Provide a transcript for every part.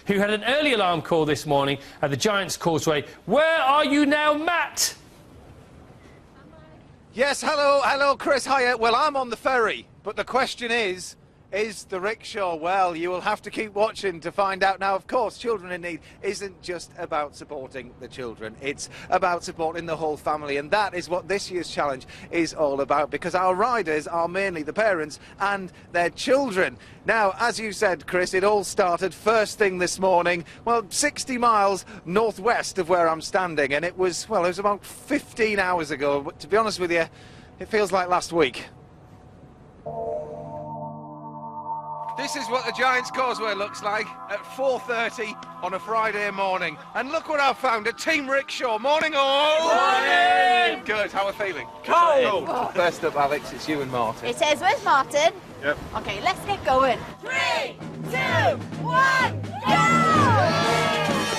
who had an early alarm call this morning at the Giant's Causeway. Where are you now, Matt? Yes, hello, Chris. Hiya. Well, I'm on the ferry, but the question is the rickshaw? Well, you will have to keep watching to find out. Now, of course, Children in Need isn't just about supporting the children. It's about supporting the whole family, and that is what this year's challenge is all about, because our riders are mainly the parents and their children. Now, as you said, Chris, it all started first thing this morning, well, 60 miles northwest of where I'm standing, and it was about 15 hours ago. But to be honest with you, it feels like last week. This is what the Giant's Causeway looks like at 4:30 on a Friday morning. And look what I've found, a Team Rickshaw. Morning all! Morning! Good, how are we feeling? Cold! Oh. First up, Alex, it's you and Martin. It is with Martin. Yep. Okay, let's get going. 3, 2, 1, go!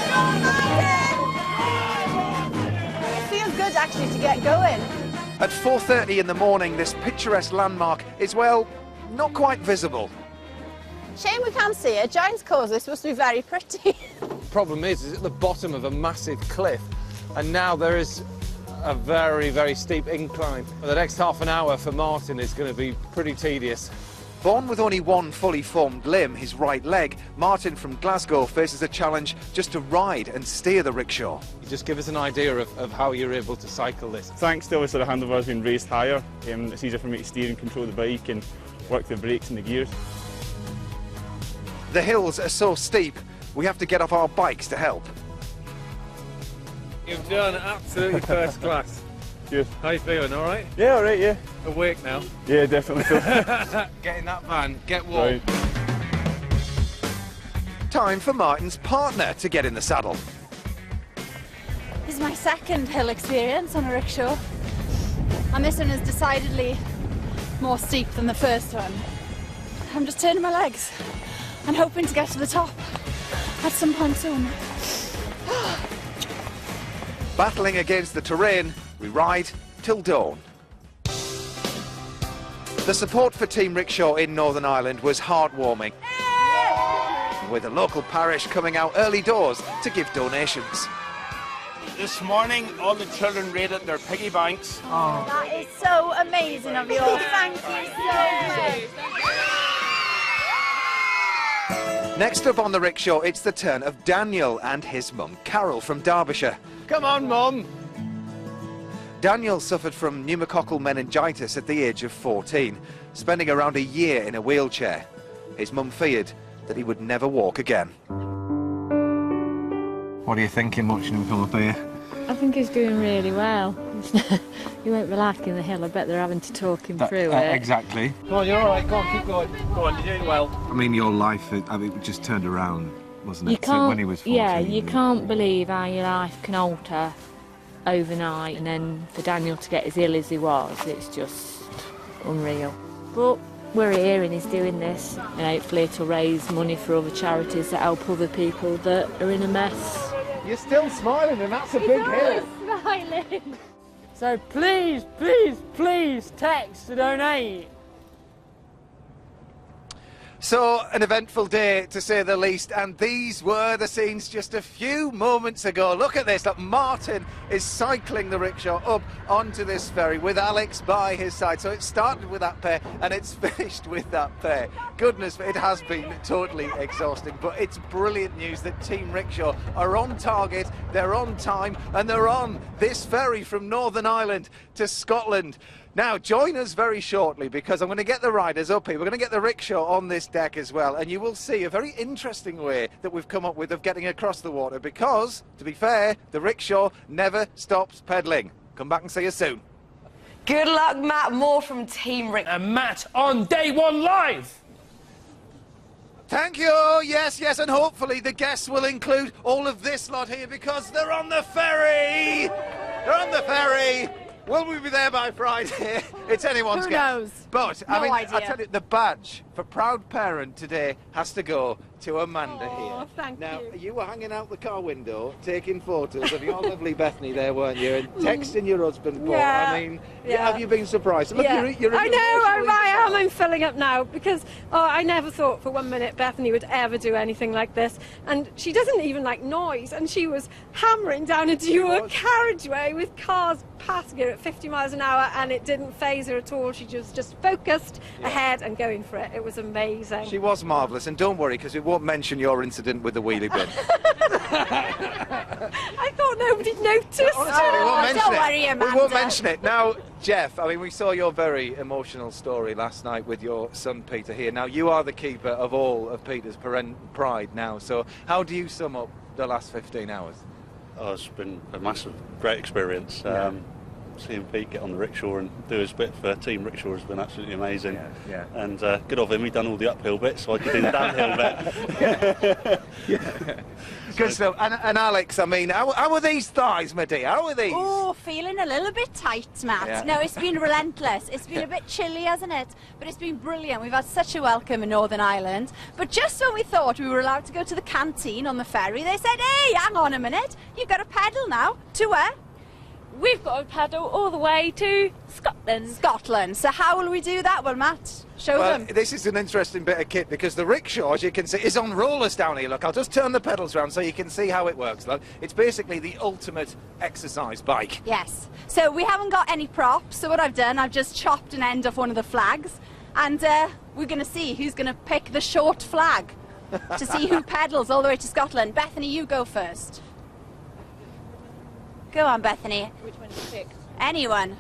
Go, Martin! It feels good actually to get going. At 4:30 in the morning, this picturesque landmark is, well, not quite visible. Shame we can't see it. Giant's Causeway is supposed to be very pretty. Problem is it's at the bottom of a massive cliff, and now there is a very, very steep incline. The next half an hour for Martin is going to be pretty tedious. Born with only one fully formed limb, his right leg, Martin from Glasgow faces a challenge just to ride and steer the rickshaw. Just give us an idea of how you're able to cycle this. Thanks to obviously the handlebars being raised higher, it's easier for me to steer and control the bike and work the brakes and the gears. The hills are so steep, we have to get off our bikes to help. You've done absolutely first class. Cheers. How you feeling, all right? Yeah, all right, yeah. Awake now? Yeah, definitely. Get in that van, get warm. Right. Time for Martin's partner to get in the saddle. This is my second hill experience on a rickshaw, and this one is decidedly more steep than the first one. I'm just turning my legs and hoping to get to the top at some point soon. Battling against the terrain, we ride till dawn. The support for Team Rickshaw in Northern Ireland was heartwarming, with the local parish coming out early doors to give donations. This morning, all the children raided their piggy banks. Oh, that is so amazing of you all. Thank you so much. Next up on the rickshaw, it's the turn of Daniel and his mum, Carol, from Derbyshire. Come on, Mum! Daniel suffered from pneumococcal meningitis at the age of 14, spending around a year in a wheelchair. His mum feared that he would never walk again. What are you thinking watching him come up here? I think he's doing really well. He won't be liking the hill. I bet they're having to talk him through it. Exactly. Come on, you're all right. Go on, keep going. Go on, you're doing well. I mean, your life, it just turned around, wasn't You it? can't, When he was 14. yeah, you can't believe how your life can alter overnight, and then for Daniel to get as ill as he was, it's just unreal. But we're here and he's doing this, and hopefully it'll raise money for other charities that help other people that are in a mess. You're still smiling, and that's a big hill. Smiling. So please, please, please text to donate. So, an eventful day, to say the least, and these were the scenes just a few moments ago. Look at this, look, Martin is cycling the rickshaw up onto this ferry with Alex by his side. So it started with that pair, and it's finished with that pair. Goodness, it has been totally exhausting, but it's brilliant news that Team Rickshaw are on target, they're on time, and they're on this ferry from Northern Ireland to Scotland. Now, join us very shortly, because I'm going to get the riders up here. We're going to get the rickshaw on this deck as well, and you will see a very interesting way that we've come up with of getting across the water, because, to be fair, the rickshaw never stops pedalling. Come back and see us soon. Good luck, Matt. More from Team Rick. And Matt on Day One Live! Thank you, yes, yes, and hopefully the guests will include all of this lot here, because they're on the ferry! They're on the ferry! Will we be there by Friday? It's anyone's guess. Who knows? But, No I mean, idea. I tell you, the badge for proud parent today has to go to Amanda here. Thank now, you. you were hanging out the car window, taking photos of your lovely Bethany there, weren't you? And texting your husband, Paul. Yeah. I mean, Yeah. have you been surprised? Look, Yeah. you're I know, emotionally I am. involved. I'm filling up now because I never thought for 1 minute Bethany would ever do anything like this. And she doesn't even like noise. And she was hammering down into a carriageway with cars passing her at 50 miles an hour, and it didn't faze her at all. She just focused ahead and going for it. It was amazing. She was marvellous, and don't worry, because we won't mention your incident with the wheelie bin. I thought nobody'd noticed. Honestly, we won't mention don't it. worry, We Amanda. won't mention it. Now, Jeff, I mean, we saw your very emotional story last night with your son Peter here. Now, you are the keeper of all of Peter's pride now, so how do you sum up the last 15 hours? Oh, it's been a massive, great experience. Seeing Pete get on the rickshaw and do his bit for Team Rickshaw has been absolutely amazing. Yeah. And good of him, he done all the uphill bits, so I could do the downhill bit. Good stuff. And Alex, I mean, how are these thighs, my dear? How are these? Oh, feeling a little bit tight, Matt. Yeah. No, it's been relentless. It's been a bit chilly, hasn't it? But it's been brilliant. We've had such a welcome in Northern Ireland. But just when we thought we were allowed to go to the canteen on the ferry, they said, hey, hang on a minute. You've got to pedal now. To where? We've got to paddle all the way to Scotland. Scotland. So how will we do that? Well, Matt, show Well, them. this is an interesting bit of kit because the rickshaw, as you can see, is on rollers down here. Look, I'll just turn the pedals around so you can see how it works. Look, it's basically the ultimate exercise bike. Yes. So we haven't got any props. So what I've done, I've just chopped an end off one of the flags. And we're going to see who's going to pick the short flag to see who pedals all the way to Scotland. Bethany, you go first. Go on, Bethany. Which one do you pick? Anyone.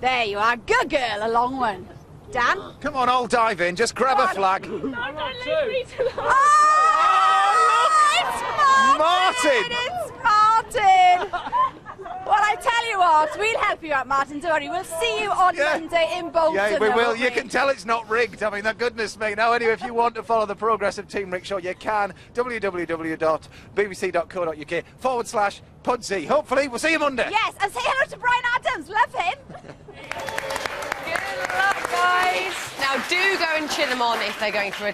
There you are. Good girl, a long one. Dan? Come on, I'll dive in. Just grab a flag. No, don't leave me to the... Oh, it's Martin! It's Martin! Well, I tell you what, we'll help you out, Martin. Don't worry. We'll see you on Monday in Bolton. Yeah, we though, will. won't You can tell it's not rigged. I mean, goodness me. Now, anyway, if you want to follow the progress of Team Rickshaw, you can. www.bbc.co.uk/Pudsey. Hopefully, we'll see you Monday. Yes, and say hello to Brian Adams. Love him. Good luck, guys. Now, do go and cheer them on if they're going through a